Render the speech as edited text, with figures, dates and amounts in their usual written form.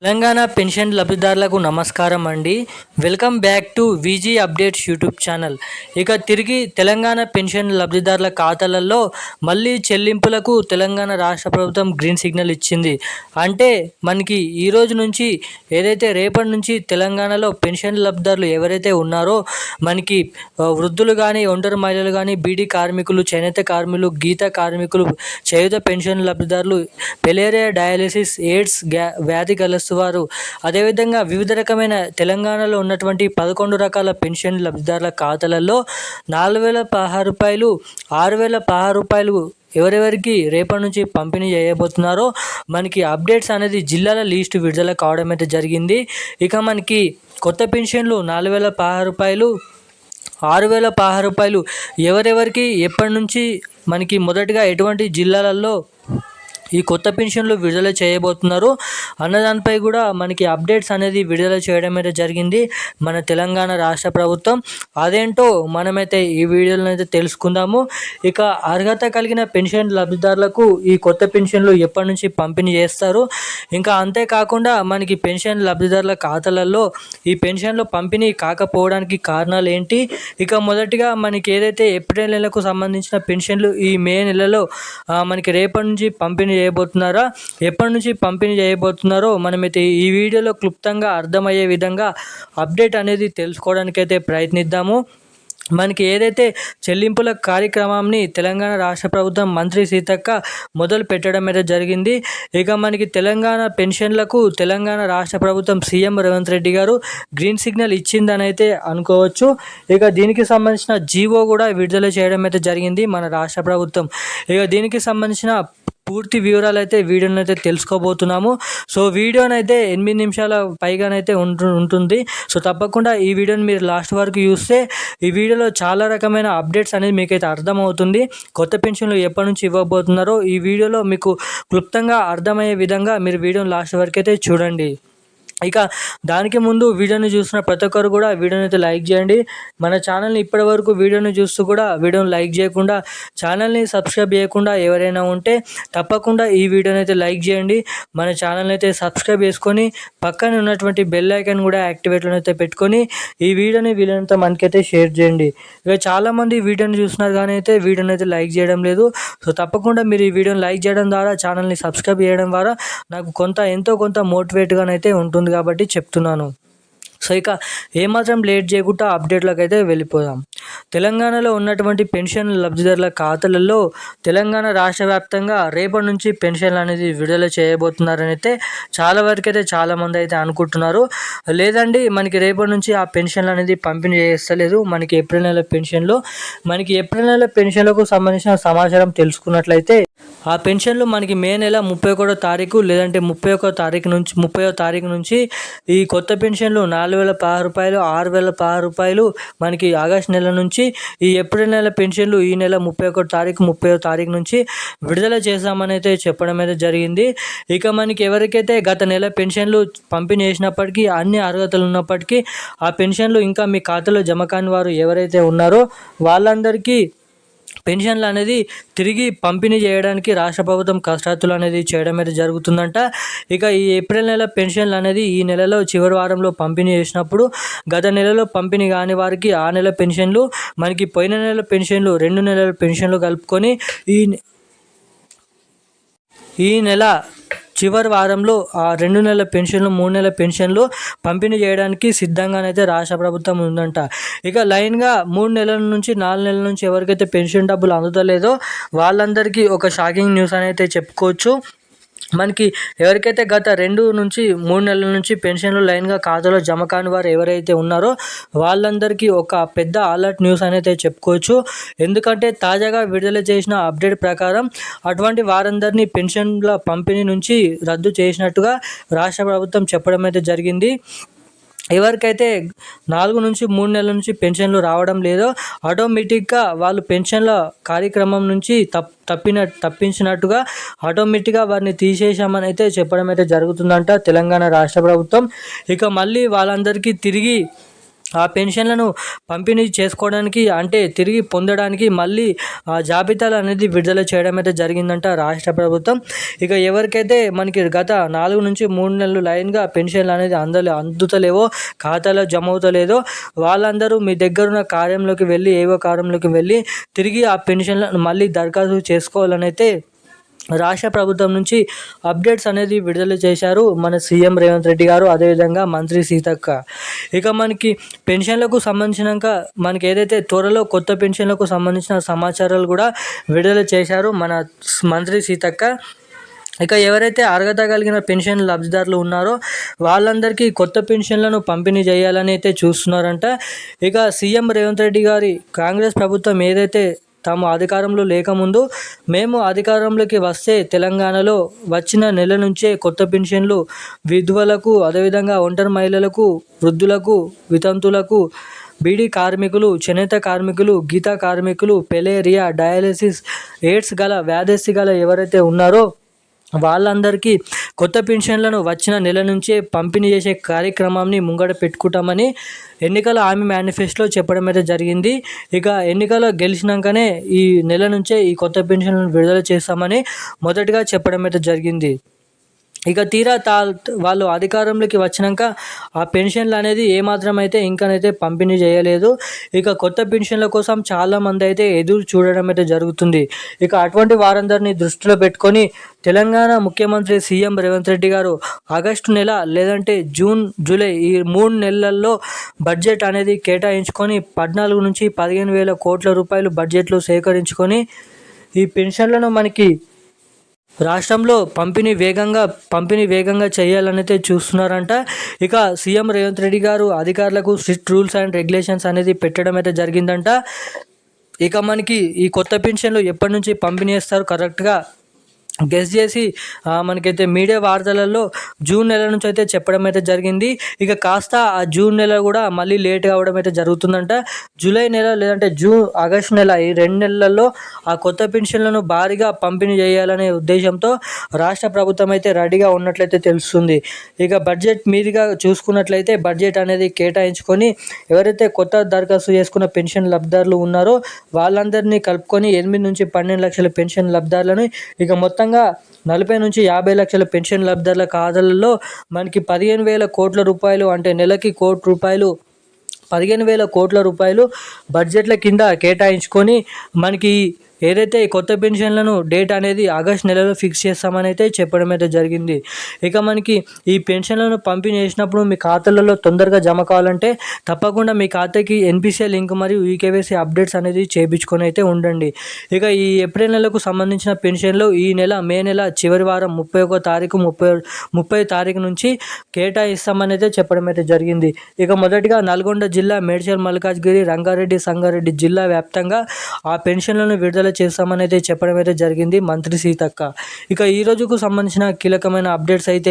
Telangana pension లబ్ధిదారులకు నమస్కారం అండి. వెల్కమ్ బ్యాక్ టు విజీ అప్డేట్స్ యూట్యూబ్ ఛానల్. ఇక తిరిగి తెలంగాణ పెన్షన్ లబ్ధిదారుల ఖాతాలలో మళ్ళీ చెల్లింపులకు తెలంగాణ రాష్ట్ర ప్రభుత్వం గ్రీన్ సిగ్నల్ ఇచ్చింది. అంటే మనకి ఈ రోజు నుంచి ఏదైతే రేపటి నుంచి తెలంగాణలో పెన్షన్ లబ్ధిదారులు ఎవరైతే ఉన్నారో మనకి వృద్ధులు కానీ, ఒంటరి మహిళలు కానీ, బీడీ కార్మికులు, చేనేత కార్మికులు, గీత కార్మికులు, చేయుత పెన్షన్ లబ్ధిదారులు, పెలేరియా డయాలిసిస్, ఎయిడ్స్ వ్యాధి గ్రస్తు వారు, అదేవిధంగా వివిధ రకమైన తెలంగాణలో ఉన్నటువంటి 11 రకాల పెన్షన్ లబ్ధిదారుల ఖాతాలలో 4,016 రూపాయలు, 6,016 రూపాయలు ఎవరెవరికి రేపటి నుంచి పంపిణీ చేయబోతున్నారో మనకి అప్డేట్స్ అనేది జిల్లాల లిస్టు విడుదల కావడం అయితే జరిగింది. ఇక మనకి కొత్త పెన్షన్లు 4,016 రూపాయలు, 6,016 రూపాయలు ఎవరెవరికి ఎప్పటి నుంచి మనకి మొదటగా ఎటువంటి జిల్లాలలో ఈ కొత్త పెన్షన్లు విడుదల చేయబోతున్నారు అన్నదానిపై కూడా మనకి అప్డేట్స్ అనేది విడుదల చేయడం అయితే జరిగింది మన తెలంగాణ రాష్ట్ర ప్రభుత్వం. అదేంటో మనమైతే ఈ వీడియోలో అయితే తెలుసుకుందాము. ఇక అర్హత కలిగిన పెన్షన్ లబ్ధిదారులకు ఈ కొత్త పెన్షన్లు ఎప్పటి నుంచి పంపిణీ చేస్తారు, ఇంకా అంతేకాకుండా మనకి పెన్షన్ లబ్ధిదారుల ఖాతాలలో ఈ పెన్షన్లు పంపిణీ కాకపోవడానికి కారణాలు ఏంటి, ఇక మొదటిగా మనకి ఏదైతే ఏప్రిల్ నెలకు సంబంధించిన పెన్షన్లు ఈ మే నెలలో మనకి రేపటి నుంచి పంపిణీ చేయబోతున్నారా, ఎప్పటి నుంచి పంపిణీ చేయబోతున్నారో మనమైతే ఈ వీడియోలో క్లుప్తంగా అర్థమయ్యే విధంగా అప్డేట్ అనేది తెలుసుకోవడానికైతే ప్రయత్నిద్దాము. మనకి ఏదైతే చెల్లింపుల కార్యక్రమాన్ని తెలంగాణ రాష్ట్ర ప్రభుత్వం మంత్రి సీతక్క మొదలు పెట్టడం అయితే జరిగింది. ఇక మనకి తెలంగాణ పెన్షన్లకు తెలంగాణ రాష్ట్ర ప్రభుత్వం సీఎం రేవంత్ రెడ్డి గారు గ్రీన్ సిగ్నల్ ఇచ్చిందని అయితే అనుకోవచ్చు. ఇక దీనికి సంబంధించిన జీవో కూడా విడుదల చేయడం అయితే జరిగింది మన రాష్ట్ర ప్రభుత్వం. ఇక దీనికి సంబంధించిన పూర్తి వివరాలు అయితే వీడియోని అయితే తెలుసుకోబోతున్నాము. సో వీడియోనైతే 8 నిమిషాల పైగానైతే ఉంటుంది. సో తప్పకుండా ఈ వీడియోని మీరు లాస్ట్ వరకు చూస్తే ఈ వీడియోలో చాలా రకమైన అప్డేట్స్ అనేది మీకైతే అర్థమవుతుంది. కొత్త పెన్షన్లు ఎప్పటి నుంచి ఇవ్వబోతున్నారో ఈ వీడియోలో మీకు క్లుప్తంగా అర్థమయ్యే విధంగా మీరు వీడియోని లాస్ట్ వరకు అయితే చూడండి. ఇక దానికి ముందు వీడియోని చూసిన ప్రతి ఒక్కరు కూడా వీడియోని అయితే లైక్ చేయండి. మన ఛానల్ని ఇప్పటి వరకు వీడియోని చూస్తూ కూడా వీడియోని లైక్ చేయకుండా, ఛానల్ని సబ్స్క్రైబ్ చేయకుండా ఎవరైనా ఉంటే తప్పకుండా ఈ వీడియోని అయితే లైక్ చేయండి. మన ఛానల్ని అయితే సబ్స్క్రైబ్ చేసుకొని పక్కన ఉన్నటువంటి బెల్ ఐకాన్ కూడా యాక్టివేట్లో అయితే పెట్టుకొని ఈ వీడియోని వీలైనంత మనకైతే షేర్ చేయండి. ఇక చాలామంది వీడియోని చూస్తున్నారు కానీ అయితే వీడియోని అయితే లైక్ చేయడం లేదు. సో తప్పకుండా మీరు ఈ వీడియోని లైక్ చేయడం ద్వారా, ఛానల్ని సబ్స్క్రైబ్ చేయడం ద్వారా నాకు ఎంతో కొంత మోటివేట్గానైతే ఉంటుంది కాబట్టి చెప్తున్నాను. సో ఇక ఏమాత్రం లేట్ చేయకుండా అప్డేట్లోకి అయితే వెళ్ళిపోదాం. తెలంగాణలో ఉన్నటువంటి పెన్షన్ లబ్ధిదారుల ఖాతాలలో తెలంగాణ రాష్ట్ర వ్యాప్తంగా రేపటి నుంచి పెన్షన్లు అనేది విడుదల చేయబోతున్నారని అయితే చాలా వరకు అయితే చాలామంది అయితే అనుకుంటున్నారు. లేదండి మనకి రేపటి నుంచి ఆ పెన్షన్లు అనేది పంపిణీ చేస్తలేదు, మనకి ఏప్రిల్ నెల పెన్షన్లకు సంబంధించిన సమాచారం తెలుసుకున్నట్లయితే ఆ పెన్షన్లు మనకి మే నెల 31వ తారీఖు లేదంటే 30వ తారీఖు నుంచి ఈ కొత్త పెన్షన్లు 4,016 రూపాయలు, 6,016 రూపాయలు మనకి ఆగస్టు నెల నుంచి, ఈ ఏప్రిల్ నెల పెన్షన్లు ఈ నెల 30వ తారీఖు నుంచి విడుదల చేస్తామని అయితే చెప్పడం అయితే జరిగింది. ఇక మనకి ఎవరికైతే గత నెల పెన్షన్లు పంపిణీ చేసినప్పటికీ అన్ని అర్హతలు ఉన్నప్పటికీ ఆ పెన్షన్లు ఇంకా మీ ఖాతాలో జమ కాని వారు ఎవరైతే ఉన్నారో వాళ్ళందరికీ పెన్షన్లు అనేది తిరిగి పంపిణీ చేయడానికి రాష్ట్ర ప్రభుత్వం కసరత్తులు అనేది చేయడం అయితే జరుగుతుందంట. ఇక ఈ ఏప్రిల్ నెల పెన్షన్లు అనేది ఈ నెలలో చివరి వారంలో పంపిణీ చేసినప్పుడు గత నెలలో పంపిణీ కాని వారికి ఆ నెల పెన్షన్లు, మనకి పోయిన నెల పెన్షన్లు, 2 నెలల పెన్షన్లు కలుపుకొని ఈ నెల చివరి వారంలో ఆ 2 నెలల పెన్షన్లు, 3 నెలల పెన్షన్లు పంపిణీ చేయడానికి సిద్ధంగానైతే రాష్ట్ర ప్రభుత్వం ఉందంట. ఇక లైన్గా 3 నెలల నుంచి 4 నెలల నుంచి ఎవరికైతే పెన్షన్ డబ్బులు అందుతలేదో వాళ్ళందరికీ ఒక షాకింగ్ న్యూస్ అని అయితే చెప్పుకోవచ్చు. మనకి ఎవరికైతే గత 2 నుంచి 3 నెలల నుంచి పెన్షన్లు లైన్గా ఖాతాలో జమ కాని వారు ఎవరైతే ఉన్నారో వాళ్ళందరికీ ఒక పెద్ద అలర్ట్ న్యూస్ అనేది చెప్పుకోవచ్చు. ఎందుకంటే తాజాగా విడుదల చేసిన అప్డేట్ ప్రకారం అటువంటి వారందరినీ పెన్షన్ల పంపిణీ నుంచి రద్దు చేసినట్టుగా రాష్ట్ర ప్రభుత్వం చెప్పడం అయితే జరిగింది. ఎవరికైతే 4 నుంచి 3 నెలల నుంచి పెన్షన్లు రావడం లేదో ఆటోమేటిక్గా వాళ్ళు పెన్షన్ల కార్యక్రమం నుంచి తప్పించినట్టుగా ఆటోమేటిక్గా వారిని తీసేసామని అయితే చెప్పడం అయితే జరుగుతుందంట తెలంగాణ రాష్ట్ర ప్రభుత్వం. ఇక మళ్ళీ వాళ్ళందరికీ తిరిగి ఆ పెన్షన్లను పంపిణీ చేసుకోవడానికి అంటే తిరిగి పొందడానికి మళ్ళీ ఆ జాబితాలు అనేది విడుదల చేయడం అయితే జరిగిందంట రాష్ట్ర ప్రభుత్వం. ఇక ఎవరికైతే మనకి గత 4 నుంచి 3 నెలలు లైన్గా పెన్షన్లు అనేది అందుతలేవో, ఖాతాలో జమ అవుతలేదో వాళ్ళందరూ మీ దగ్గరున్న కార్యంలోకి వెళ్ళి ఏవో కార్యంలోకి వెళ్ళి తిరిగి ఆ పెన్షన్లను మళ్ళీ దరఖాస్తు చేసుకోవాలని అయితే రాష్ట్ర ప్రభుత్వం నుంచి అప్డేట్స్ అనేది విడుదల చేశారు మన సీఎం రేవంత్ రెడ్డి గారు, అదేవిధంగా మంత్రి సీతక్క. ఇక మనకి పెన్షన్లకు సంబంధించినాక మనకి ఏదైతే త్వరలో కొత్త పెన్షన్లకు సంబంధించిన సమాచారాలు కూడా విడుదల చేశారు మన మంత్రి సీతక్క. ఇక ఎవరైతే అర్హత కలిగిన పెన్షన్ లబ్ధిదారులు ఉన్నారో వాళ్ళందరికీ కొత్త పెన్షన్లను పంపిణీ చేయాలని అయితే చూస్తున్నారంట. ఇక సీఎం రేవంత్ రెడ్డి గారి కాంగ్రెస్ ప్రభుత్వం ఏదైతే తాము అధికారంలో లేకముందు మేము అధికారంలోకి వస్తే తెలంగాణలో వచ్చిన నెల నుంచే కొత్త పెన్షన్లు విధవలకు, అదేవిధంగా ఒంటరి మహిళలకు, వృద్ధులకు, వితంతులకు, బీడీ కార్మికులు, చేనేత కార్మికులు, గీత కార్మికులు, పెలేరియా, డయాలసిస్, ఎయిడ్స్ గల వ్యాధి గల ఎవరైతే ఉన్నారో వాళ్ళందరికీ కొత్త పెన్షన్లను వచ్చిన నెల నుంచే పంపిణీ చేసే కార్యక్రమాన్ని ముంగట పెట్టుకుంటామని ఎన్నికల హామీ మేనిఫెస్టోలో చెప్పడం అయితే జరిగింది. ఇక ఎన్నికలు గెలిచినాకనే ఈ నెల నుంచే ఈ కొత్త పెన్షన్లను విడుదల చేస్తామని మొదటగా చెప్పడం అయితే జరిగింది. ఇక తీరా వాళ్ళు అధికారంలోకి వచ్చినాక ఆ పెన్షన్లు అనేది ఏమాత్రం అయితే ఇంకనైతే పంపిణీ చేయలేదు. ఇక కొత్త పెన్షన్ల కోసం చాలామంది అయితే ఎదురు చూడడం అయితే జరుగుతుంది. ఇక అటువంటి వారందరినీ దృష్టిలో పెట్టుకొని తెలంగాణ ముఖ్యమంత్రి సీఎం రేవంత్ రెడ్డి గారు ఆగస్టు నెల లేదంటే జూన్, జూలై ఈ 3 నెలల్లో బడ్జెట్ అనేది కేటాయించుకొని 14 నుంచి 15 వేల కోట్ల రూపాయలు బడ్జెట్లో సేకరించుకొని ఈ పెన్షన్లను మనకి రాష్ట్రంలో పంపిణీ వేగంగా చేయాలనైతే చూస్తున్నారంట. ఇక సీఎం రేవంత్ రెడ్డి గారు అధికారులకు స్ట్రిక్ట్ రూల్స్ అండ్ రెగ్యులేషన్స్ అనేది పెట్టడం అయితే జరిగిందంట. ఇక మనకి ఈ కొత్త పెన్షన్లు ఎప్పటి నుంచి పంపిణీ చేస్తారు కరెక్ట్గా గెస్ చేసి మనకైతే మీడియా వార్తలలో జూన్ నెల నుంచి అయితే చెప్పడం అయితే జరిగింది. ఇక కాస్త ఆ జూన్ నెల కూడా మళ్ళీ లేట్ కావడం అయితే జరుగుతుందంట. జూలై నెల లేదంటే ఆగస్టు నెల ఈ 2 నెలల్లో ఆ కొత్త పెన్షన్లను భారీగా పంపిణీ చేయాలనే ఉద్దేశంతో రాష్ట్ర ప్రభుత్వం అయితే రెడీగా ఉన్నట్లయితే తెలుస్తుంది. ఇక బడ్జెట్ మీదుగా చూసుకున్నట్లయితే బడ్జెట్ అనేది కేటాయించుకొని ఎవరైతే కొత్త దరఖాస్తు చేసుకున్న పెన్షన్ లబ్ధిదారులు ఉన్నారో వాళ్ళందరినీ కలుపుకొని 8 నుంచి 12 లక్షల పెన్షన్ లబ్ధిదారులను ఇక మొత్తం 40 నుంచి 50 లక్షల పెన్షన్ లబ్ధిదారుల ఖాతాలలో మనకి 15,000 కోట్ల రూపాయలు అంటే నెలకి 1 కోటి రూపాయలు 15,000 కోట్ల రూపాయలు బడ్జెట్ల కింద కేటాయించుకొని మనకి ఏదైతే ఈ కొత్త పెన్షన్లను డేట్ అనేది ఆగస్ట్ నెలలో ఫిక్స్ చేస్తామని అయితే చెప్పడం అయితే జరిగింది. ఇక మనకి ఈ పెన్షన్లను పంపిణీ చేసినప్పుడు మీ ఖాతాలలో తొందరగా జమ కావాలంటే తప్పకుండా మీ ఖాతాకి ఎన్పిసిఐ లింక్ మరియు ఈకేవైసీ అప్డేట్స్ అనేది చేయించుకొని అయితే ఉండండి. ఇక ఈ ఏప్రిల్ నెలకు సంబంధించిన పెన్షన్లు ఈ నెల మే నెల చివరి వారం 31వ తారీఖు 30వ తారీఖు నుంచి కేటాయిస్తామని అయితే చెప్పడం అయితే జరిగింది. ఇక మొదటిగా నల్గొండ జిల్లా మేడ్చల్ మల్కాజ్గిరి, రంగారెడ్డి, సంగారెడ్డి జిల్లా వ్యాప్తంగా ఆ పెన్షన్లను విడుదల చేస్తామని అయితే చెప్పడం అయితే జరిగింది మంత్రి సీతక్క. ఇక ఈ రోజుకు సంబంధించిన కీలకమైన అప్డేట్స్ అయితే